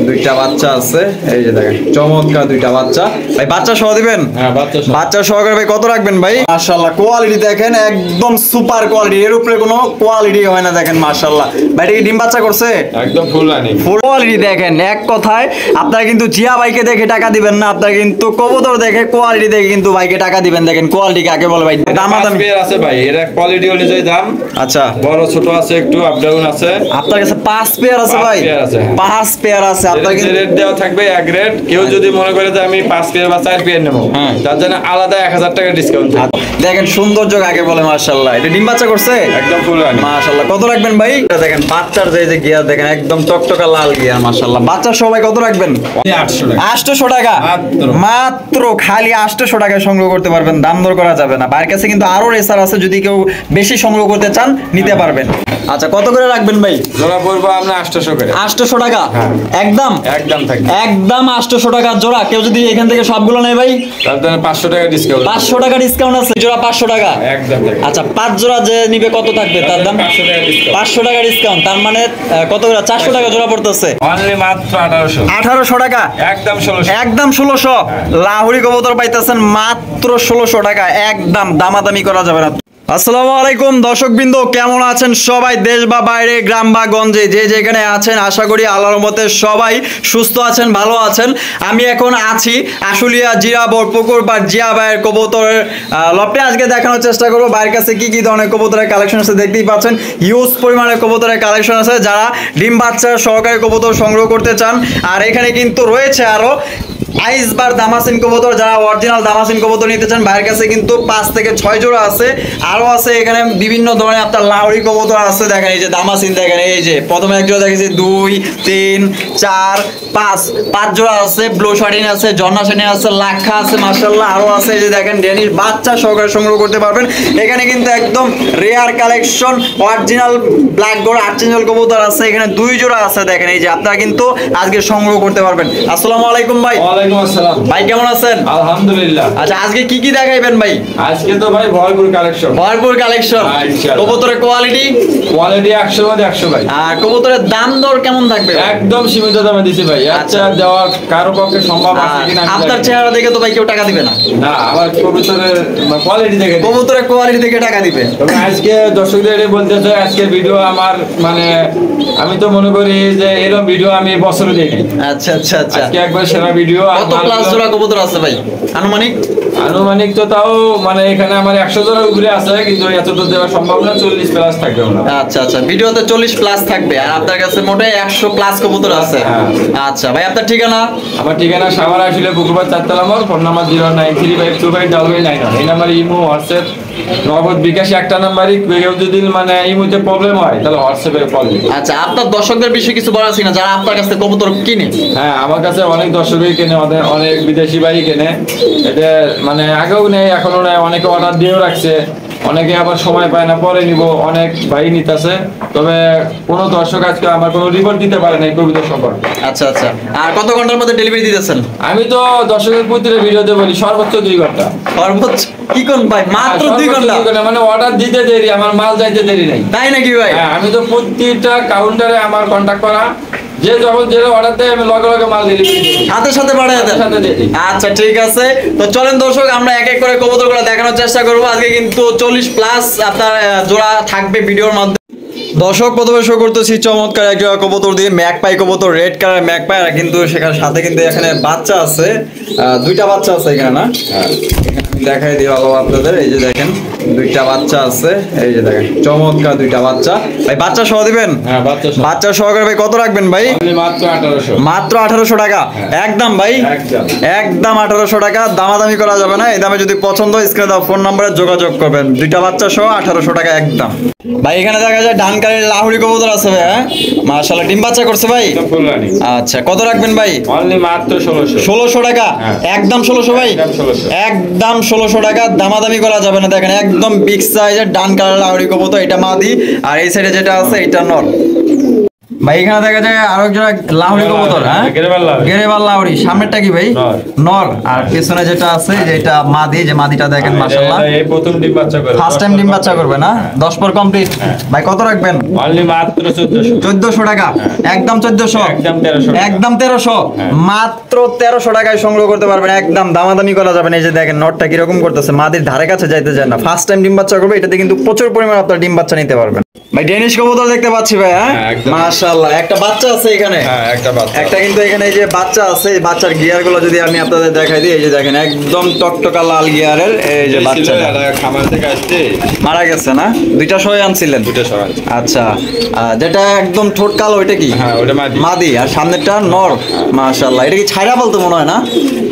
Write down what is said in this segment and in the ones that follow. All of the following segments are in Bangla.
দুইটা বাচ্চা আছে, এই যে দেখেন চমৎকার দুইটা বাচ্চা। ভাই বাচ্চা সহ দিবেন? হ্যাঁ বাচ্চা সহকারে ভাই কত রাখবেন ভাই? মাশাআল্লাহ কোয়ালিটি দেখেন একদম সুপার কোয়ালিটি, এর উপরে কোনো কোয়ালিটি হয় না দেখেন মাশাআল্লাহ। ভাই এটা কি ডিম বাচ্চা করছে? একদম ফুল রানিং। ফুল কোয়ালিটি দেখেন, এক কথায় আপনারা কিন্তু জিয়া ভাইকে দেখে টাকা দিবেন না, আপনারা কিন্তু কবুতর দেখে কোয়ালিটি দেখে কিন্তু ভাইকে টাকা দিবেন। দেখেন কোয়ালিটি কাকে বলে ভাই? দামাদামি আছে ভাই, এর কোয়ালিটি অনুযায়ী দাম। আচ্ছা বড় ছোট আছে, একটু আপ ডাউন আছে। আপনার কাছে 5 পেয়ার আছে ভাই? 5 পেয়ার আছে। আপনার কিন্তু রেট দেওয়া থাকবে এক রেট। কেউ যদি মনে করে যে আমি 5 পেয়ার বা 4 পেয়ার নেব, তার জন্য আলাদা 1000 টাকা ডিসকাউন্ট। দেখেন সৌন্দর্য কাকে বলে মাশাআল্লাহ। এটা ডিম বাচ্চা করছে? একদম ফুল রানিং মাশাআল্লাহ। কত রাখবেন ভাই? এটা দেখেন বাচ্চার যে গিয়ার দেখেন একদম টকটকা লাল গিয়ার মাশাআল্লাহ। বাচ্চা সবাই কত রাখবেন? 800 টাকা মাত্র। খালি 800 টাকায় সংগ্রহ করতে পারবেন, দাম দর করা যাবে না। বাইরের কাছে কিন্তু আরো রেসার আছে, যদি কেউ বেশি সংগ্রহ করতে চান নিতে পারবেন। আচ্ছা কত করে রাখবেন ভাই? জোড়া পড়বো আমরা 800 করে। 800 টাকা একদম একদম থাকবে, একদম 800 টাকা জোড়া। কেউ যদি এখান থেকে সবগুলো নেয় ভাই তার জন্য 500 টাকা ডিসকাউন্ট। 500 টাকা ডিসকাউন্ট আছে, জোড়া 500 টাকা একদম থাকবে। আচ্ছা 5 জোড়া যে নিবে কত থাকবে তার দাম? 500 টাকা ডিসকাউন্ট। 500 টাকা ডিসকাউন্ট, তার মানে কত করে? 400 টাকা জোড়া পড়তেছে। অনলি মাত্র 1800। 1800 টাকা একদম 1600। একদম 1600। লাহুরি কবুতর পাইতেছেন মাত্র 1600 টাকা, একদম দামাদামি করা যাবে না। আসসালামু আলাইকুম দর্শকবৃন্দ, কেমন আছেন সবাই? দেশ বা বাইরে, গ্রাম বা গঞ্জে যে যেখানে আছেন, আশা করি আল্লাহর রহমতে সবাই সুস্থ আছেন, ভালো আছেন। আমি এখন আছি আশুলিয়া জিরাবর পুকুর পাড় জিয়া ভাইয়ের কবুতরের লফটে। আজকে দেখানোর চেষ্টা করবো ভাইয়ের কাছে কি কি ধরনের কবুতরের কালেকশন আছে। দেখতেই পাচ্ছেন হিউজ পরিমাণের কবুতরের কালেকশন আছে। যারা ডিম বাচ্চার সহকারী কবুতর সংগ্রহ করতে চান, আর এখানে কিন্তু রয়েছে আরো আইসবার দামাসিন কবুতর। যারা অরিজিনাল দামাসিন কবুতর নিতে চান, ভাইয়ের কাছে কিন্তু 5 থেকে 6 জোড়া আছে। আরো আছে এখানে বিভিন্ন ধরনের আপনার লাহোরি কবুতর আছে। দেখেন এই যে দামাসিন, দেখেন এই যে প্রথমে এক জোড়া দেখেছি, 2 3 4 5 জোড়া আছে। ব্লু শার্টিন আছে, ঝর্ণা শার্টিন আছে, লাক্ষা আছে মাশাআল্লাহ। আরো আছে এই যে দেখেন ডেনিশ বাচ্চা সহকারে সংগ্রহ করতে পারবেন। এখানে কিন্তু একদম rare collection original black gold archangel কবুতর আছে। এখানে 2 জোড়া আছে। দেখেন এই যে আপনারা কিন্তু আজকে সংগ্রহ করতে পারবেন। আসসালামু আলাইকুম ভাই। ওয়ালাইকুম আসসালাম ভাই কেমন আছেন? আলহামদুলিল্লাহ। আচ্ছা আজকে কি কি দেখাইবেন ভাই? আজকে তো ভাই ভরপুর কালেকশন। ভরপুর কালেকশন। কবুতরের কোয়ালিটি 100 মধ্যে 100 ভাই। আর কবুতরের দাম দর কেমন থাকবে? একদম সীমিত দামে দিছি ভাই। আচ্ছা দেওয়া কারো পক্ষে সম্ভব আছে কিনা? আপনার চেহারা দেখে তো ভাই কেউ টাকা দিবে না। না, আমার কবুতরের কোয়ালিটি দেখে, কবুতরের কোয়ালিটি দেখে টাকা দিবে। তবে আজকে দর্শকদের এটা বলতে চাই, আজকে ভিডিও আমার মানে আমি তো মনে করি যে এরকম ভিডিও আমি বছরে দেখি। আচ্ছা আচ্ছা আচ্ছা, আজকে একবার সেরা ভিডিও। কত প্লাস জোড়া কবুতর আছে ভাই আনুমানিক? আনুমানিক তো তাও মানে এখানে আমার 100 জোড়ার উপরে আছে, কিন্তু এত তো দেওয়া সম্ভব না। 40 প্লাস থাকবে। আচ্ছা আচ্ছা, ভিডিওতে 40 প্লাস থাকবে। আর আপনার কাছে মোটে 100 প্লাস কবুতর আছে। আচ্ছা ভাই আপনার ঠিকানা? আমার ঠিকানা সাভার আসলে পুকুরপাড় 4 তলা মোড়। Phone number 093522599। এই নাম্বারে ইমো হোয়াটসঅ্যাপ নগদ বিকাশ একটা নাম্বারই। কেউ যদি মানে ইমোতে প্রবলেম হয় তাহলে হোয়াটসঅ্যাপে কল দিন। আচ্ছা আপনার দর্শকদের বিষয়ে কিছু বলার আছে না যারা আপনার কাছে কবুতর কিনে? হ্যাঁ, আমার কাছে অনেক দর্শকই কেনে, অনেক বিদেশি ভাই কেনে। এটা মানে আগেও নেই, এখনো নেই, অনেকে অর্ডার দিয়েও রাখছে। অনেকে আবার সময় পায় না, পরে নিব, অনেক ভাই নিতেছে। তবে কোনো দর্শক আজকে আমার কোনো রিপোর্ট দিতে পারে না এই কবিতা সম্পর্কে। আচ্ছা আচ্ছা, আর কত ঘন্টার মধ্যে ডেলিভারি দিতেছেন? আমি তো দর্শকের প্রতিটা ভিডিওতে বলি সর্বোচ্চ 2 ঘন্টা। সর্বোচ্চ কি কোন ভাই? মাত্র 2 ঘন্টা? মানে অর্ডার দিতে দেরি, আমার মাল যাইতে দেরি নাই। তাই নাকি ভাই? হ্যাঁ, আমি তো প্রতিটা কাউন্টারে আমার কন্টাক্ট করা, যে যখন যে অর্ডার দেয় আমি লগে লগে মাল ডেলিভারি দিই, সাথে সাথে পাঠিয়ে দেন। আচ্ছা ঠিক আছে, তো চলেন দর্শক আমরা এক এক করে কবুতরগুলো দেখানোর চেষ্টা করব। আজকে কিন্তু 40 প্লাস আপনার জোড়া থাকবে ভিডিওর মাধ্যমে। দর্শক প্রথমে শো করতেছি চমৎকার একটা কবুতর দিয়ে, ম্যাকপাই কবুতর, রেড কালার ম্যাকপাই। আর কিন্তু সেখানে সাথে কিন্তু এখানে বাচ্চা আছে, 2টা বাচ্চা আছে এখানে না? দেখাই দিই ভালো আপনাদের। এই যে দেখেন 2টা বাচ্চা আছে, এই যে দেখেন চমৎকার 2টা বাচ্চা। ভাই বাচ্চা সহ দিবেন? হ্যাঁ বাচ্চা সহকারে ভাই কত রাখবেন ভাই? মাত্র 1800। মাত্র 1800 টাকা একদম ভাই, একদম 1800 টাকা, দামাদামি করা যাবে না। এই দামে যদি পছন্দ হয় স্ক্রিনে দেওয়া ফোন নম্বরে যোগাযোগ করবেন। 2টা বাচ্চা সহ 1800 টাকা একদম। ভাই এখানে দেখা যায় ডানকারের লাহুরি কবুতর আছে ভাই। হ্যাঁ মাশাআল্লাহ, ডিম বাচ্চা করছে ভাই? আচ্ছা কত রাখবেন ভাই? অনলি মাত্র 1600 টাকা একদম। 1600 ভাই একদম 1600 টাকা, দামাদামি করা যাবে না। দেখেন একদম বিগ সাইজের ডানকারের লাহুরি কবুতর, এটা মাদি। আর এই সাইডে যেটা আছে এটা নর। ভাই এখানে দেখা যায় আরো একজন লাহোরি কবুতর, হ্যাঁ গেরেবাল লাহোরি। সামনেরটা কি ভাই? নর। আর পেছনে যেটা আছে যেটা মাদি, যে মাদিটা দেখেন মাশাআল্লাহ এই প্রথম ডিম বাচ্চা করে, ফার্স্ট টাইম ডিম বাচ্চা করবে না? 10 পর কমপ্লিট। ভাই কত রাখবেন? অনলি মাত্র 1400 টাকা, একদম 1400, একদম 1300, একদম 1300, মাত্র 1300 টাকায় সংগ্রহ করতে পারবেন, একদম দামাদামি করা যাবে না। এই যে দেখেন নটটা কিরকম করতেছে, মাদির ধারে কাছে যাইতে চায় না, ফার্স্ট টাইম ডিম বাচ্চা করবে, এটাতে কিন্তু প্রচুর পরিমাণ আপনার ডিম বাচ্চা নিতে পারবেন। ভাই ডেনিশ কবুতর দেখতে পাচ্ছি ভাই, হ্যাঁ মাশাআল্লাহ। একটা বাচ্চা আছে এখানে, হ্যাঁ একটা বাচ্চা, একটা কিন্তু এখানে এই যে বাচ্চা আছে, এই বাচ্চার গিয়ার গুলো যদি আমি আপনাদের দেখাই দিই, এই যে দেখেন একদম টকটকা লাল গিয়ারের এই যে বাচ্চা, খামার থেকে আসছে, মারা গেছে না? দুইটা সবাই আনছিলেন? দুটো সবাই। আচ্ছা, যেটা একদম ঠোঁট কালো ওইটা কি? হ্যাঁ ওটা মাদি। মাদি। আর সামনেরটা নর। মাশাআল্লাহ, এটা কি ছাইরা বলতে মনে হয় না?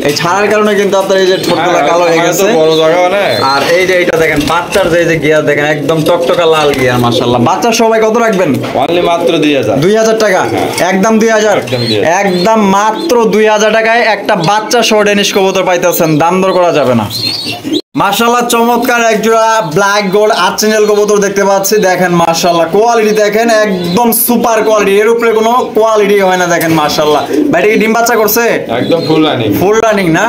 এই ছাড়ার কারণে কিন্তু আপনার এই যে ঠোঁটগুলো কালো হয়ে গেছে। বড় জায়গা মানে। আর এই যে এটা দেখেন বাচ্চার যে গিয়ার দেখেন একদম টকটকা লাল গিয়ার মাশাআল্লাহ। বাচ্চার সবাই কত রাখবেন? অনলি মাত্র 2000, 2000 টাকা, একদম 2000, একদম 2000, একদম মাত্র 2000 টাকায় একটা বাচ্চা সহ ডেনিশ কবুতর পাইতেছেন, দাম দর করা যাবে না। মাশাআল্লাহ চমৎকার এক জোড়া ব্ল্যাক গোল্ড আর্চেঞ্জেল কবুতর দেখতে পাচ্ছি, দেখেন মাশাআল্লাহ কোয়ালিটি দেখেন একদম সুপার কোয়ালিটি, এর উপরে কোনো কোয়ালিটি হয় না, দেখেন মাশাআল্লাহ। ভাই এটা কি ডিম বাচ্চা করছে? একদম ফুল রানিং, ফুল রানিং না?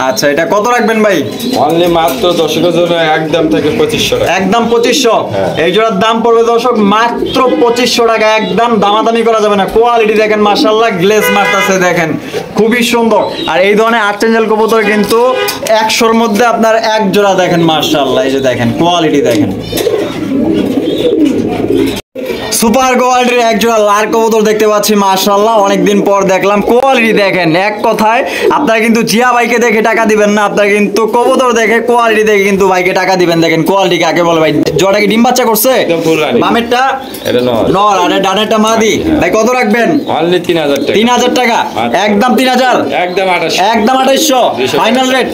আচ্ছা, এটা কত রাখবেন ভাই? অনলি মাত্র দর্শকের জন্য একদম থেকে 2500 টাকা, একদম 2500। এই জোড়ার দাম পড়বে দর্শক মাত্র 2500 টাকা, একদম দামাদামি করা যাবে না। কোয়ালিটি দেখেন মাশাআল্লাহ, গ্লেজ মারতেছে দেখেন, খুবই সুন্দর। আর এই ধরনের আর্চেঞ্জেল কবুতর কিন্তু 100-র মধ্যে আপনার এক জোড়া দেখেন মাশাআল্লাহ, এই যে দেখেন কোয়ালিটি দেখেন। সুপার কোয়ালিটির এক জোড়া লাল কবুতর দেখতে পাচ্ছি মাশাআল্লাহ, অনেকদিন পর দেখলাম। কোয়ালিটি দেখেন, এক কথায় আপনারা কিন্তু জিয়া ভাইকে দেখে টাকা দিবেন না, আপনারা কিন্তু কবুতর দেখে কোয়ালিটি দেখে কিন্তু ভাইকে টাকা দিবেন। দেখেন কোয়ালিটি কাকে বলে ভাই। জোড়াটা কি ডিম বাচ্চা করছে? একদম ফুল রানিং। বামেরটা এটা নর, নর, আর ডানেরটা মাদি। ভাই কত রাখবেন? অনলি 3000 টাকা, 3000 টাকা, একদম 3000, একদম 2800, একদম 2800 ফাইনাল রেট,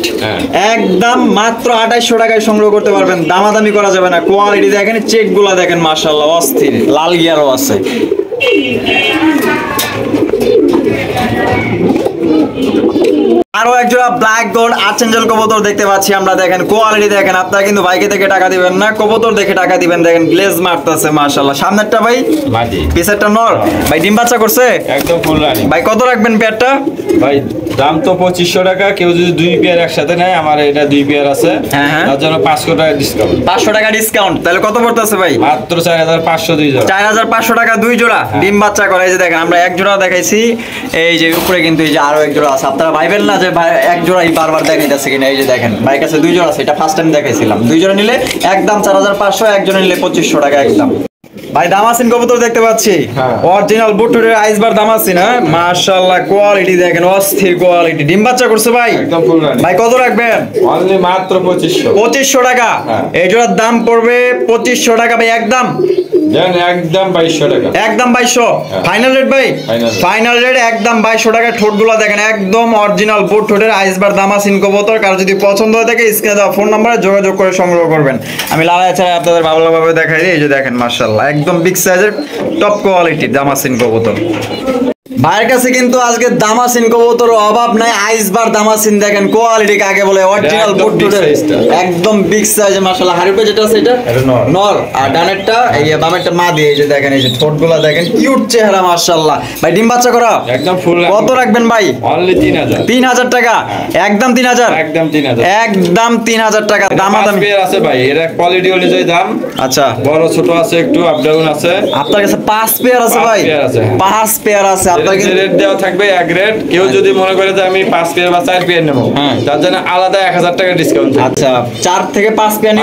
একদম মাত্র 2800 টাকায় সংগ্রহ করতে পারবেন, দামাদামি করা যাবে না। কোয়ালিটি দেখেন, চেক গুলা দেখেন মাশাআল্লাহ অস্থির, লাল গিয়ারও আছে। আরো একজোড়া ব্ল্যাক গোল্ড আর্চেঞ্জেল কবুতর দেখতে পাচ্ছি আমরা, দেখেন কোয়ালিটি দেখেন। আপনারা কিন্তু বাইকে দেখে টাকা দিবেন না, কবুতর দেখে টাকা দিবেন। দেখেন গ্লেজ মারতেছে মাশাআল্লাহ। সামনেরটা ভাই মাদি, পিছেরটা নর। ভাই ডিম বাচ্চা করছে? একদম ফুল রানিং। ভাই কত রাখবেন পেয়ারটা? ভাই দাম তো 2500 টাকা, কেউ যদি 2 পেয়ার একসাথে নেয়, আমার এটা 2 পেয়ার আছে, তার জন্য 500 টাকা ডিসকাউন্ট। 500 টাকা ডিসকাউন্ট, তাহলে কত পড়তেছে ভাই? মাত্র 4500 দুই জোড়া, 4500 টাকা দুই জোড়া ডিম বাচ্চা করে। এই যে দেখেন আমরা এক জোড়া দেখাইছি, এই যে উপরে কিন্তু এই যে আরো এক জোড়া আছে। আপনারা ভাইবেন না যে ভাই এক জোড়াই বারবার দেখাইতেছে কিনা। এই যে দেখেন ভাই কাছে দুই জোড়া আছে, এটা ফার্স্ট টাইম দেখাইছিলাম। দুই জোড়া নিলে একদম 4500, একজনে নিলে 2500 টাকা একদম। ভাই দামাসিন কবুতর দেখতে পাচ্ছি, অরিজিনাল বুটুরের আইসবার দামাসিন, হ্যাঁ মাশাআল্লাহ কোয়ালিটি দেখেন অস্থির কোয়ালিটি। ডিম বাচ্চা করছে ভাই? একদম ফুল রানিং। ভাই কত রাখবেন? অনলি মাত্র 2500, 2500 টাকা। এই জোড়ার দাম পড়বে 2500 টাকা ভাই, একদম দেন একদম 2200 টাকা, একদম 2200 ফাইনাল রেট ভাই, ফাইনাল রেট একদম 2200 টাকা। ঠোঁটগুলো দেখেন একদম অরিজিনাল বুট ঠোঁটের আইসবার দামাসিন কবুতর। কারো যদি পছন্দ হয়ে থাকে স্ক্রিনে দেওয়া ফোন নাম্বারে যোগাযোগ করে সংগ্রহ করবেন। আমি লালা ছাড়া আপনাদের ভালোভাবে দেখাই দিই। এই যে দেখেন মাশাআল্লাহ একদম বিগ সাইজের টপ কোয়ালিটির দামাসিন কবুতর। ভাইয়ের কাছে কিন্তু আজকে দামাসিন কবুতর অভাব নাই। আইসবার দামাসিন দেখেন কোয়ালিটি কাকে বলে, অরিজিনাল বুট ঠোঁটের একদম বিগ সাইজের মাশাআল্লাহ। হারিপে যেটা আছে এটা নর, আর ডানেরটা এই বামেরটা মাদি। এই যে দেখেন এই যে ঠোঁটগুলো দেখেন কিউট চেহারা মাশাআল্লাহ। ভাই ডিম বাচ্চা করা? একদম ফুল। কত রাখবেন ভাই? অনলি 3000, 3000 টাকা, একদম 3000, একদম 3000, একদম 3000 টাকা। দামাদামি পেয়ার আছে ভাই, এর কোয়ালিটি অনুযায়ী দাম। আচ্ছা, বড় ছোট আছে, একটু আপ ডাউন আছে। আপনার কাছে 5 পেয়ার আছে ভাই? 5 পেয়ার আছে। আপনার যে রেট দেওয়া থাকবে এক রেট। কেউ যদি মনে করে যে আমি 5 পেয়ার বা 4 পেয়ার নেব, তার জন্য আলাদা 1000 টাকা ডিসকাউন্ট। আচ্ছা, 4 থেকে 5 পেয়ার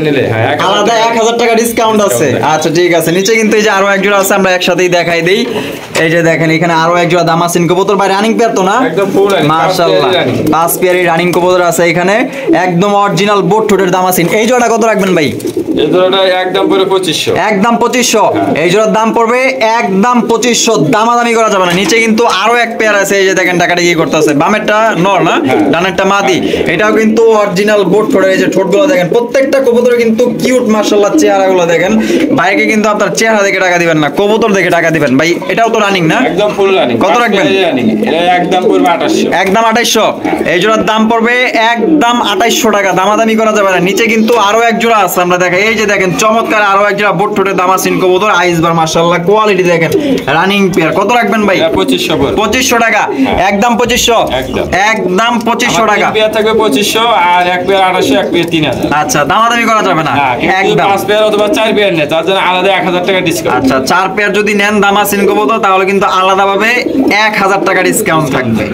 নিলে আলাদা 1000 টাকা ডিসকাউন্ট আছে। আচ্ছা ঠিক আছে। নিচে কিন্তু এই যে আরো এক জোড়া আছে, আমরা একসাথেই দেখাই দেই। এই যে দেখেন এখানে আরো এক জোড়া দামাসিন কবুতর ভাই, রানিং পেয়ার তো না? একদম ফুল রানিং মাশাআল্লাহ। 5 পেয়ারই রানিং কবুতর আছে এখানে, একদম অরিজিনাল বুট ঠোঁটের দামাসিন। এই জোড়াটা কত রাখবেন ভাই? এই জোড়াটা একদম পুরো 2500, একদম 2500। এই জোড়ার দাম পড়বে একদম 2500, দামাদামি করা যাবে না। নিচে কিন্তু আরো এক পেয়ার আছে, এই যে দেখেন টাকাটা কি করতেছে। বামেরটা নর না, ডানেরটা মাদি। এটাও কিন্তু অরিজিনাল বুট ঠোঁটের। এই যে ঠোঁটগুলো দেখেন, প্রত্যেকটা কবুতরে কিন্তু কিউট মাশাআল্লাহ। চেহারাগুলো দেখেন। ভাইকে কিন্তু আপনার চেহারা দেখে টাকা দিবেন না, কবুতর দেখে টাকা দিবেন। ভাই এটাও তো রানিং না? একদম ফুল রানিং। কত রাখবেন? এটা একদম পুরো 2800, একদম 2800। এই জোড়ার দাম পড়বে একদম 2800 টাকা, দামাদামি করা যাবে না। নিচে কিন্তু আরো এক জোড়া আছে, আমরা দেখাই। এই যে দেখেন চমৎকার আরো একটা বট্টুটে দামাসিন কবুতর আইসবার মাশাআল্লাহ কোয়ালিটি দেখেন রানিং পেয়ার কত রাখবেন ভাই 2500 টাকা একদম 2500 একদম 2500 টাকা পেয়ার থাকবে 2500 আর এক পেয়ার 2800 এক পেয়ার 3000 আচ্ছা দামাদামি করা যাবে না একদম 5 পেয়ার অথবা 4 পেয়ার নেয় তার জন্য আলাদা 1000 টাকা ডিসকাউন্ট আচ্ছা 4 পেয়ার যদি নেন দামাসিন কবুতর তাহলে কিন্তু আলাদাভাবে 1000 টাকা ডিসকাউন্ট থাকবে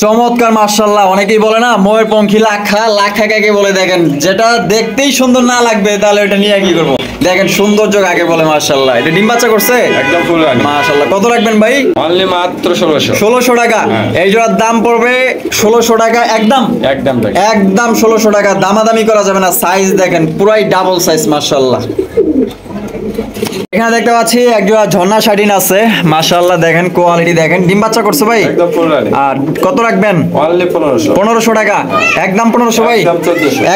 চমৎকার মাশাআল্লাহ অনেকেই বলে না ময়ের পঙ্খী লাখা লাখা কাকে বলে দেখেন যেটা দেখতেই সুন্দর না লাগবে তাহলে এটা নিয়ে কি করব দেখেন সৌন্দর্য কাকে বলে মাশাআল্লাহ এটা ডিম বাচ্চা করছে একদম ফুল রানি মাশাআল্লাহ কত রাখবেন ভাই অনলি মাত্র 1600 টাকা এই জোড়ার দাম পড়বে 1600 টাকা একদম একদম 1600 টাকা দামাদামি করা যাবে না সাইজ দেখেন পুরাই ডাবল সাইজ মাশাআল্লাহ এখানে দেখতে পাচ্ছি একজোড়া ঝর্ণা শাটিন আছে মাশাআল্লাহ দেখেন কোয়ালিটি দেখেন ডিম বাচ্চা করছে ভাই একদম ফুল রানি আর কত রাখবেন অনলি 1500 টাকা একদম 1500 ভাই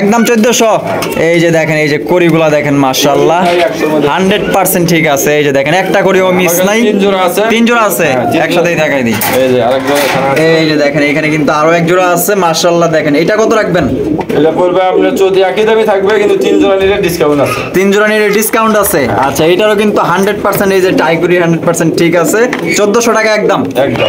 একদম 1400 এই যে দেখেন এই যে কড়িগুলা দেখেন মাশাআল্লাহ 100% ঠিক আছে এই যে দেখেন একটা কড়িও মিস নাই তিন জোড়া আছে একসাথেই দেখাই দিই এই যে আরেক জোড়া এই যে দেখেন এখানে কিন্তু আরো এক জোড়া আছে মাশাআল্লাহ দেখেন এটা কত রাখবেন এটা পড়বে আপনার যদি একই দামই থাকবে কিন্তু 3 জোড়া নিলে ডিসকাউন্ট আছে 3 জোড়া নিলে ডিসকাউন্ট আছে আচ্ছা এটারও কিন্তু 100% এই যে টাইগুরি 100% ঠিক আছে 1400 টাকা একদম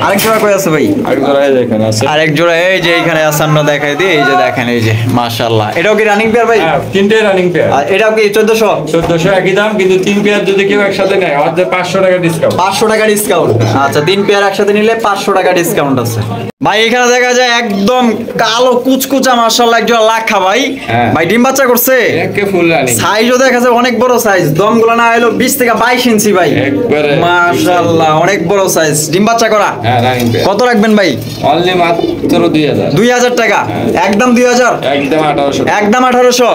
আরেক জোড়া কই আছে ভাই আরেক জোড়া এই দেখেন আছে আরেক জোড়া এই যে এখানে আসান্ন দেখাই দিই এই যে দেখেন এই যে মাশাআল্লাহ এটাও কি রানিং পেয়ার ভাই হ্যাঁ তিনটে রানিং পেয়ার আর এটাও কি 1400 একই দাম কিন্তু 3 পেয়ার যদি কেউ একসাথে নেয় আমাদের 500 টাকা ডিসকাউন্ট 500 টাকা ডিসকাউন্ট আচ্ছা 3 পেয়ার একসাথে নিলে 500 টাকা ডিসকাউন্ট আছে ভাই এখানে দেখা যায় একদম কালো কুচকুচা মাশাআল্লাহ একজন লাখা ভাই ভাই ডিম বাচ্চা করছে একে ফুল রানিং সাইজও দেখা যায় অনেক বড় সাইজ দমগুলো না হলো 20 থেকে 22 ইঞ্চি ভাই একবারে মাশাআল্লাহ অনেক বড় সাইজ ডিম বাচ্চা করা হ্যাঁ রানিং পেয়ার কত রাখবেন ভাই অনলি মাত্র 2000 টাকা একদম 2000 একদম 1800 একদম 1800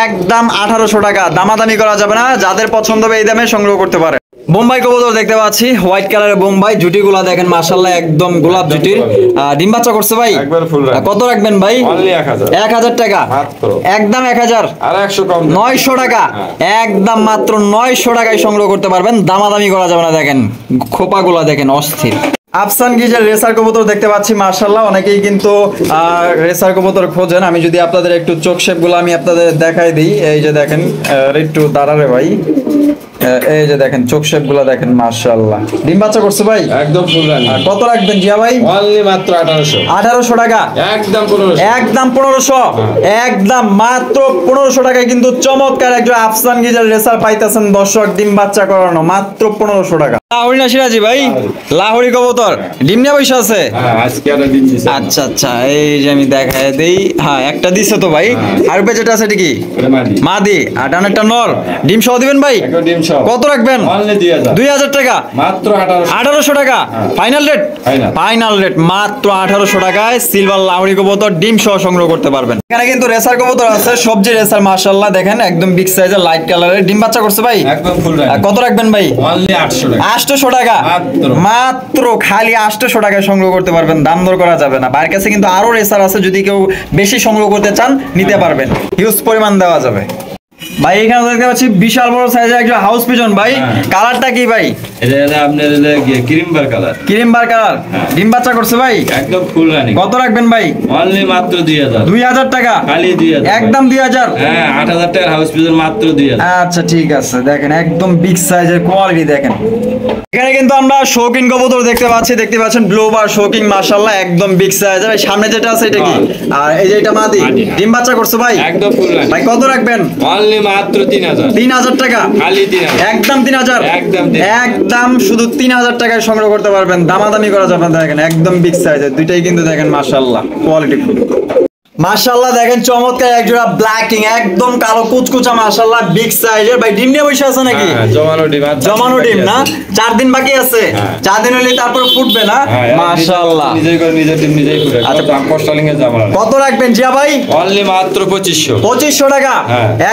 একদম 1800 টাকা দামাদামি করা যাবে না যাদের পছন্দ হবে এই দামে সংগ্রহ করতে পারে বোম্বাই কবুতর দেখতে পাচ্ছি হোয়াইট কালারের বোম্বাই জুটিগুলা দেখেন মাশাআল্লাহ একদম গোলাপ জুটির ডিম বাচ্চা করছে ভাই একবার ফুল রানিং কত রাখবেন ভাই অনলি 1000 টাকা মাত্র একদম 1000 আর 100 কম 900 টাকা একদম মাত্র 900 টাকায় সংগ্রহ করতে পারবেন দামাদামি করা যাবে না দেখেন খোপাগুলা দেখেন অস্থির আফসান গিজের রেসার কবুতর দেখতে পাচ্ছি মাশাআল্লাহ অনেকেই কিন্তু রেসার কবুতর খোঁজেন আমি যদি আপনাদের একটু চোখ শেপগুলো আমি আপনাদের দেখাই দিই এই যে দেখেন একটু দাঁড়ারে ভাই এই যে দেখেন চোখ শেপগুলো দেখেন মাশাআল্লাহ ডিম বাচ্চা করছে ভাই একদম ফুল রানিং কত রাখবেন জিয়া ভাই অনলি মাত্র 1800 টাকা একদম 1500 একদম 1500 একদম মাত্র 1500 টাকায় কিন্তু চমৎকার একজন আফসান গিজার রেসার পাইতেছেন দর্শক ডিম বাচ্চা করানো মাত্র 1500 টাকা লাহোরি না সিরাজি ভাই লাহোরি কবুতর ডিম নিয়ে বসে আছে আজকে একটা ডিম দিছে আচ্ছা আচ্ছা এই যে আমি দেখাই দেই হ্যাঁ একটা দিছে তো ভাই আর যেটা আছে এটা কি মাদি আর ডানেরটা নর ডিম সহ দিবেন ভাই ডিম সহ কত রাখবেন অনলি 2000 টাকা মাত্র 1800 টাকা ফাইনাল রেট ফাইনাল রেট মাত্র 1800 টাকায় সিলভার লাহোরি কবুতর ডিম সহ সংগ্রহ করতে পারবেন এখানে কিন্তু রেসার কবুতর আছে সবজি রেসার মাশাআল্লাহ দেখেন একদম বিগ সাইজের লাইট কালারের ডিম বাচ্চা করছে ভাই একদম ফুল রানিং কত রাখবেন ভাই অনলি 800 টাকা মাত্র খালি 800 টাকায় সংগ্রহ করতে পারবেন দাম দর করা যাবে না বাইরের কাছে কিন্তু আরো রেসার আছে যদি কেউ বেশি সংগ্রহ করতে চান নিতে পারবেন হিউজ পরিমাণ দেওয়া যাবে ভাই এখানে দেখতে পাচ্ছি বিশাল বড় সাইজের একটা হাউস পিজন ভাই কালারটা কি ভাই এটা আপনার ক্রিম বার কালার ডিম বাচ্চা করছে ভাই একদম ফুল রানিং কত রাখবেন ভাই অনলি মাত্র 2000 টাকা খালি 2000 একদম 2000 হ্যাঁ 8000 টাকার হাউস পিজন মাত্র 2000 আচ্ছা ঠিক আছে দেখেন একদম বিগ সাইজের কোয়ালিটি দেখেন এখানে কিন্তু আমরা শৌকিং কবুতর দেখতে পাচ্ছেন ব্লু বার শৌকিং মাশাআল্লাহ একদম বিগ সাইজের ভাই সামনে যেটা আছে এটা কি আর এই যে এটা মাদি ডিম বাচ্চা করছে ভাই একদম ফুল রানিং ভাই কত রাখবেন অনলি মাত্র 3000 টাকা খালি 3000 একদম 3000 একদম শুধু 3000 টাকায় সংগ্রহ করতে পারবেন দামাদামি করা যাবে না দেখেন একদম বিগ সাইজের দুইটাই কিন্তু দেখেন মাশাআল্লাহ কোয়ালিটি ফুল মাশাআল্লাহ দেখেন চমৎকার এক জোড়া ব্ল্যাকিং একদম কালো কুচকুচা মাশাআল্লাহ বিগ সাইজের ভাই ডিম নিয়ে বসে আছে নাকি জমানো ডিম না 4 দিন বাকি আছে 4 দিন হলে তারপর ফুটবে না মাশাআল্লাহ নিজের ডিম নিজেই ফুটে আচ্ছা কস্টালিং এ জামা কত রাখবেন জিয়া ভাই অনলি মাত্র 2500 টাকা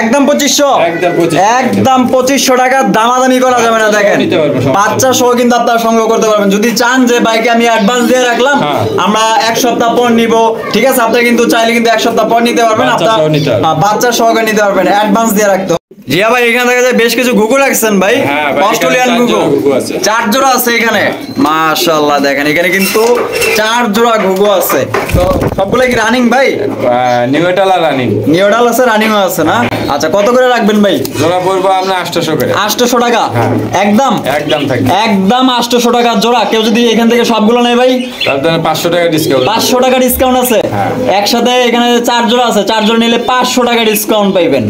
একদম 2500 একদম 2500 টাকা দামাদামি করা যাবে না দেখেন বাচ্চা সহ কিন্তু আপনারা সংগ্রহ করতে পারবেন যদি চান যে বাইকে আমি অ্যাডভান্স দিয়ে রাখলাম আমরা এক সপ্তাহ পর নিব ঠিক আছে আপনি কিন্তু চাইলে কিন্তু এক সপ্তাহ পর নিতে পারবেন আপনারা বাচ্চা সহকারে নিতে পারবেন অ্যাডভান্স দিয়ে রাখতে জিয়া ভাই এখানে দেখা যায় বেশ কিছু ঘুঘু রাখছেন ভাই। হ্যাঁ ভাই, অস্ট্রেলিয়ান এখানে ঘুঘু 4 জোড়া ঘুঘু আছে। 4 জোড়া আছে এখানে, মাশাআল্লাহ দেখেন এখানে কিন্তু 4 জোড়া ঘুঘু আছে। তো সবগুলো কি রানিং ভাই? নিউটাল আর রানিং নিউডাল আছে, রানিংও আছে না? আচ্ছা কত করে রাখবেন ভাই? জোড়া পড়বো আপনার 800 করে। 800 টাকা হ্যাঁ। একদম একদম থাকবে। একদম 800 টাকা জোড়া। কেউ যদি এখান থেকে সবগুলো নেয় ভাই তার জন্য 500 টাকা ডিসকাউন্ট। 500 টাকা ডিসকাউন্ট আছে। হ্যাঁ। একসাথে এখানে 4 জোড়া আছে, 4 জোড়া নিলে 500 টাকা ডিসকাউন্ট পাইবেন।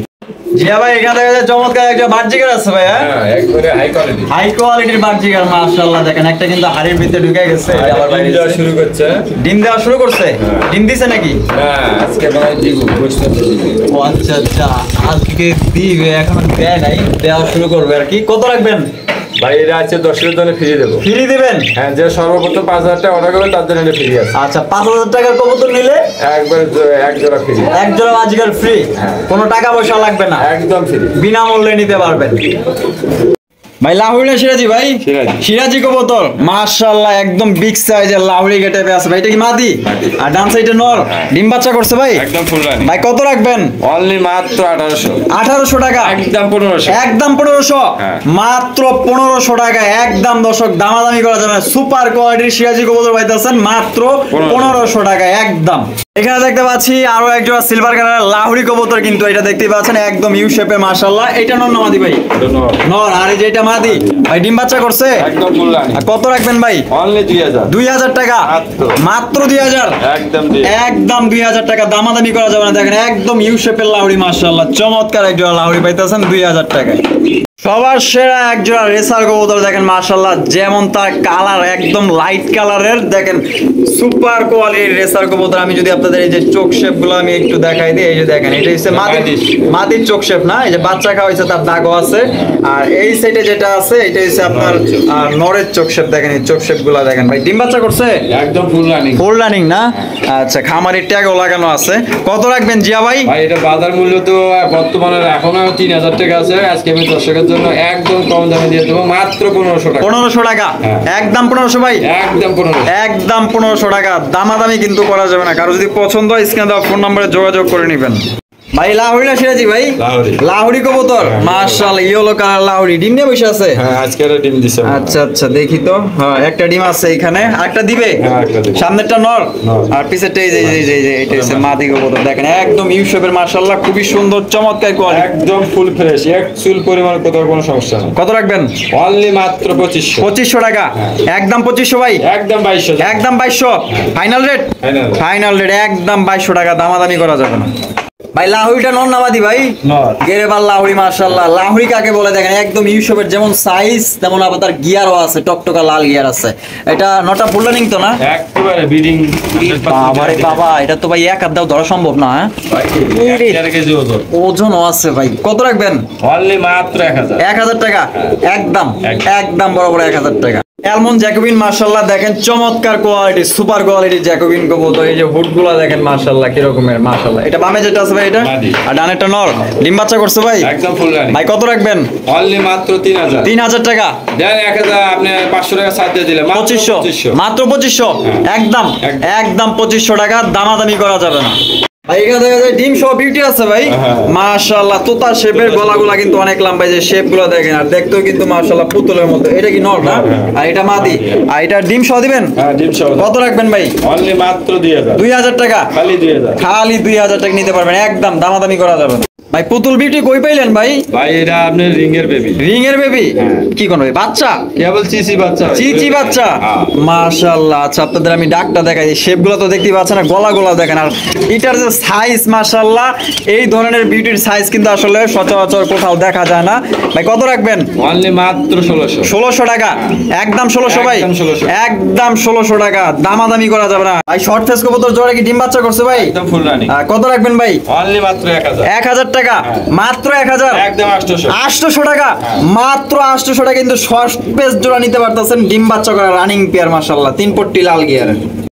জিয়া ভাই এখানে দেখা যায় চমৎকার একটা বার্জিকার আছে ভাই। হ্যাঁ হ্যাঁ একবারে হাই কোয়ালিটি। হাই কোয়ালিটির বার্জিকার, মাশাআল্লাহ দেখেন একটা কিন্তু হাড়ির ভিতরে ঢুকে গেছে, এটা আবার বাইরে দেওয়া এসেছে। শুরু করছে। ডিম দেওয়া শুরু করছে? ডিম দিছে নাকি? হ্যাঁ আজকে মানে দিব গোশত দিব। ও আচ্ছা আচ্ছা, আজকে দিবে, এখন দেয় নাই, দেওয়া শুরু করবে আর কি। কত রাখবেন ভাই এটা আছে 10 এর জন্য ফ্রি দেব। ফ্রি দিবেন? হ্যাঁ যে সর্বপ্রথম 5000 টাকা অর্ডার করবে তার জন্য ফ্রি আছে। আচ্ছা 5000 টাকার কবুতর নিলে একবার এক জোড়া ফ্রি। এক জোড়া বাজিকার ফ্রি, কোনো টাকা পয়সা লাগবে না, একদম ফ্রি। বিনামূল্যে নিতে পারবেন। ভাই লাহুরি না সিরাজি ভাই? সিরাজি। সিরাজি কবুতর মাশাআল্লাহ একদম বিগ সাইজের লাহুরি গেটে আছে ভাই। এটা কি মাদি? আর ডান সাইডে নর, ডিম বাচ্চা করছে ভাই? একদম ফুল রানি। ভাই কত রাখবেন? অনলি মাত্র 1800। 1800 টাকা একদম 1500। একদম 1500, হ্যাঁ। মাত্র 1500 টাকা একদম। দর্শক দামাদামি করা যাবে না, সুপার কোয়ালিটির সিরাজি কবুতর পাইতেছেন মাত্র 1500 টাকা একদম। এখানে দেখতে পাচ্ছি আরো একটা সিলভার কালারের লাহুরি কবুতর, কিন্তু এটা দেখতেই পাচ্ছেন একদম ইউ শেপে মাশাআল্লাহ। এটা নর না মাদি ভাই? ধন্যবাদ। নর। আর এই যে এটা মাদি ভাই, ডিম বাচ্চা করছে? একদম ফুল রানি। আর কত রাখবেন ভাই? অনলি 2000। 2000 টাকা মাত্র। মাত্র 2000, একদম দিয়ে। একদম 2000 টাকা, দামাদামি করা যাবে না। দেখেন একদম ইউ শেপের লাহুরি মাশাআল্লাহ, চমৎকার এক জোড়া লাহুরি পাইতেছেন 2000 টাকায়। সবার সেরা এক জোড়া রেসার কবুতর দেখেন মাশাআল্লাহ, যেমন তার কালার একদম লাইট কালারের, দেখেন সুপার কোয়ালিটির রেসার কবুতর। আমি যদি আপনাদের এই যে চোখ শেপ গুলো আমি একটু দেখাই দিই, এই যে দেখেন এটা হচ্ছে মাদির চোখ শেপ না, এই যে বাচ্চা খাওয়া হয়েছে তার দাগও আছে। আর এই সাইডে যেটা আছে এটা হচ্ছে আপনার নরের চোখ শেপ, দেখেন এই চোখ শেপ গুলা দেখেন ভাই। ডিম বাচ্চা করছে? একদম ফুল রানি। ফুল রানিং না? আচ্ছা খামারের ট্যাগও লাগানো আছে। কত রাখবেন জিয়া ভাই? ভাই এটা বাজার মূল্য তো বর্তমানে এখনো 3000 টাকা আছে। আজকে আমি দর্শকের জন্য একদম কম দামে দিয়ে দেবো মাত্র 1500 টাকা। 1500 টাকা হ্যাঁ। একদম 1500 ভাই, একদম 1500। একদম 1500 টাকা। দামাদামি কিন্তু করা যাবে না, কারো যদি পছন্দ হয় স্ক্রিনে দেওয়া ফোন নম্বরে যোগাযোগ করে নেবেন। ভাই লাহুরি না সিরাজি ভাই? লাহুরি। লাহুরি কবুতর মাশাআল্লাহ, ইয়েলো কালার লাহুরি। ডিম নিয়ে বসে আছে? হ্যাঁ আজকে একটা ডিম দিছে। আচ্ছা আচ্ছা দেখি তো। হ্যাঁ একটা ডিম আছে এখানে, আরেকটা দিবে? হ্যাঁ, একটা দিবে। সামনেরটা নর নর। আর পিছেরটা এই যে এটা হচ্ছে মাদি কবুতর। দেখেন একদম ইউ শেপের মাশাআল্লাহ, খুবই সুন্দর চমৎকার কোয়ালিটি। একদম ফুল ফ্রেশ, এক চুল পরিমাণ কোথাও কোনো সমস্যা নেই। কত রাখবেন? অনলি মাত্র 2500। 2500 টাকা একদম। 2500 ভাই? একদম 2200। একদম 2200 final rate? Final rate। Final rate একদম 2200 টাকা, দামাদামি করা যাবে না। ভাই লাহুরিটা নর না মাদি ভাই? নর। গেরেবাল লাহুরি মাশাআল্লাহ। লাহুরি কাকে বলে দেখেন একদম ইউসুফের যেমন সাইজ তেমন আবার তার গিয়ারও আছে, টকটকা লাল গিয়ার আছে। এটা নটা ফুল রানিং তো না? একেবারে বিডিং। বাবারে বাবা, এটা তো ভাই এক হাত দাও ধরা সম্ভব না। হ্যাঁ 1 কেজি ওজন। ওজনও আছে ভাই। কত রাখবেন? অনলি মাত্র 1000। 1000 টাকা একদম, একদম। একদম বরাবর 1000 টাকা। অ্যালমন্ড জ্যাকোবিন মাশাআল্লাহ দেখেন চমৎকার কোয়ালিটি, সুপার কোয়ালিটির জ্যাকোবিন কবুতর। এই যে হুডগুলো দেখেন মাশাআল্লাহ কি রকমের মাশাআল্লাহ। এটা বামে যেটা আছে ভাই এটা? মাদি। আর ডানেরটা নর। ডিম বাচ্চা করছে ভাই? একদম ফুল রানি। ভাই কত রাখবেন? অনলি মাত্র 3000। 3000 টাকা দেন 1000 আপনি 500 টাকা ছাড় দিয়ে দিলে মাত্র 2500, মাত্র 2500 একদম, একদম 2500 টাকা, দামাদামি করা যাবে না। ভাই এখানে দেখা যায় ডিম সহ বিউটি আছে ভাই মাশাআল্লাহ। তোতা শেপের গলাগুলা কিন্তু অনেক লম্বা, যে শেপ গুলো দেখেন, আর দেখতেও কিন্তু মাশাআল্লাহ পুতুলের মতো। এটা কি নর না? আর এটা মাদি। আর এটা ডিম সহ দিবেন? হ্যাঁ ডিম সহ। কত রাখবেন ভাই? অনলি মাত্র 2000। 2000 টাকা খালি 2000। খালি 2000 টাকা নিতে পারবেন, একদম দামাদামি করা যাবে না। ভাই পুতুল বিউটি কই পাইলেন ভাই? ভাই এটা আপনার রিং এর বেবি। রিং এর বেবি? কি কোন ভাই বাচ্চা? কেবল চিচি বাচ্চা। চিচি বাচ্চা মাশাআল্লাহ। আচ্ছা আপনাদের আমি ডাকটা দেখাই, শেপ গুলো তো দেখতেই পাচ্ছেন, না গলা গোলা দেখেন, আর এটার যে সাইজ মাশাআল্লাহ, এই ধরনের বিউটির সাইজ কিন্তু আসলে সচরাচর কোথাও দেখা যায় না। ভাই কত রাখবেন? অনলি মাত্র 1600। 1600 টাকা একদম। 1600 ভাই? একদম 1600। একদম 1600 টাকা, দামাদামি করা যাবে না। ভাই শর্ট ফেস কবুতর জোড়া কি ডিম বাচ্চা করছে ভাই? একদম ফুল রানি। কত রাখবেন ভাই? অনলি মাত্র 1000। 1000 টাকা মাত্র 1000। একদম 800। 800 টাকা মাত্র 800 টাকা, কিন্তু শর্ট পেস জোড়া নিতে পারতেছেন, ডিম বাচ্চা করা রানিং পেয়ার মাশাআল্লাহ, 3 পট্টি লাল গিয়ার।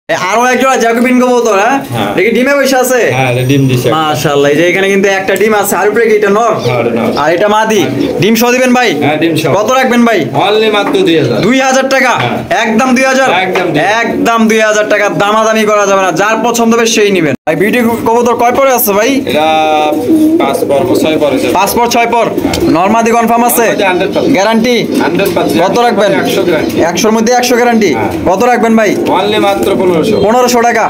আরো একজন জ্যাকোবিন কবুতর, হ্যাঁ হ্যাঁ। দেখি ডিমে বসে আছে। হ্যাঁ ডিম দিছে মাশাআল্লাহ, এই যে এখানে কিন্তু একটা ডিম আছে, আর উপরে কি এটা নর? হ্যাঁ, এটা নর। আর এটা মাদি। ডিম সহ দিবেন ভাই? হ্যাঁ ডিম সহ। কত রাখবেন ভাই? অনলি মাত্র 2000। 2000 টাকা? হ্যাঁ। একদম 2000? একদম 2000। একদম 2000 টাকা, দামাদামি করা যাবে না, যার পছন্দ হবে সেই নিবেন। ভাই বিউটি কবুতর কয় পরে আছে ভাই? এটা 5 পর 6 পর আছে। 5 পর 6 পর। নরমাদি কনফার্ম আছে? 100% গ্যারান্টি? 100%। কত রাখবেন? 100 গ্রাম। 100 এর মধ্যে 100 গ্যারান্টি। হ্যাঁ। কত রাখবেন ভাই? অনলি মাত্র 1500। 1500 টাকা?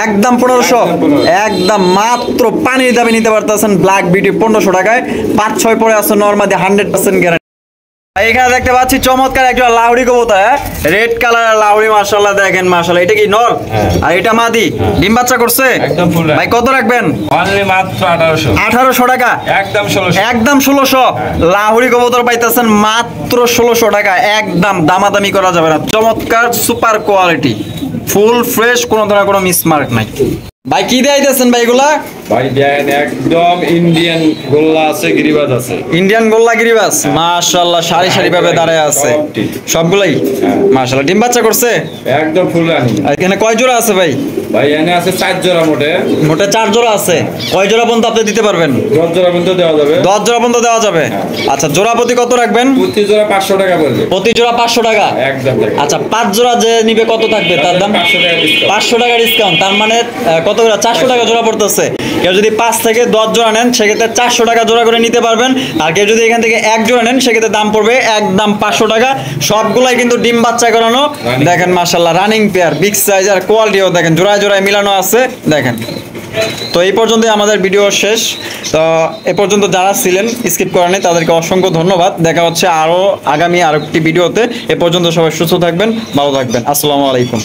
একদম 1500? একদম 1500। একদম মাত্র পানির দামে নিতে পারতেছেন ব্ল্যাক বিউটি 1500 টাকায়। 5-6 পরে আছে নরমাদি 100% গ্যারান্টি। এখানে দেখতে পাচ্ছি চমৎকার একটা লাউড়ি কবুতর, রেড কালার লাউড়ি, মাশাআল্লাহ দেখেন মাশাআল্লাহ। এটা কি নর? হ্যাঁ। আর এটা মাদি? ডিম বাচ্চা করছে? একদম ফুল। ভাই কত রাখবেন? অনলি মাত্র 1800। 1800 টাকা? একদম 1600। একদম 1600। লাহুড়ি কবুতর পাইতেছেন মাত্র 1600 টাকা, একদম দামাদামি করা যাবে না। চমৎকার সুপার কোয়ালিটি, ফুল ফ্রেশ, কোনো ধরনের কোনো মিসমার্ক নাই। ভাই কি দিয়েছেন ভাই এগুলা? ভাই দেখেন একদম ইন্ডিয়ান গোল্লা আছে, গিরিবাজ আছে। ইন্ডিয়ান গোল্লা গিরিবাস, মাশাআল্লাহ সারি সারি ভাবে দাঁড়ায় আছে সবটি। সবগুলাই। হ্যাঁ। মাশাআল্লাহ ডিম বাচ্চা করছে? একদম ফুল রানিং। আর এখানে কয় জোড়া আছে ভাই? ভাই এখানে আছে 4 জোড়া মোটে। মোটে 4 জোড়া আছে। কয় জোড়া পর্যন্ত আপনি দিতে পারবেন? 10 জোড়া পর্যন্ত দেওয়া যাবে। 10 জোড়া পর্যন্ত দেওয়া যাবে। আচ্ছা, জোড়া প্রতি কত রাখবেন? প্রতি জোড়া 500 টাকা পড়বে। প্রতি জোড়া 500 টাকা? একদম দেখেন। আচ্ছা, 5 জোড়া যে নিবে কত থাকবে তার দাম? 500 টাকা ডিসকাউন্ট। 500 টাকা ডিসকাউন্ট, তার মানে কত করে? 400 টাকা জোড়া পড়তেছে। কেউ যদি 5 থেকে 10 জোড়া নেন সেক্ষেত্রে 400 টাকা জোড়া করে নিতে পারবেন। আর কেউ যদি এখান থেকে 1 জোড়া নেন সেক্ষেত্রে দাম পড়বে একদম 500 টাকা। সবগুলাই কিন্তু ডিম বাচ্চা করানো। দেখেন মাশাআল্লাহ রানিং পেয়ার, বিগ সাইজ, আর কোয়ালিটিও দেখেন জোড়ায় জোড়ায় মিলানো আছে দেখেন। তো এই পর্যন্তই আমাদের ভিডিও শেষ। তো এ পর্যন্ত যারা ছিলেন স্কিপ করেনি তাদেরকে অসংখ্য ধন্যবাদ। দেখা হচ্ছে আরো আগামী আরেকটি ভিডিওতে। এ পর্যন্ত সবাই সুস্থ থাকবেন, ভালো থাকবেন। আসসালামু আলাইকুম।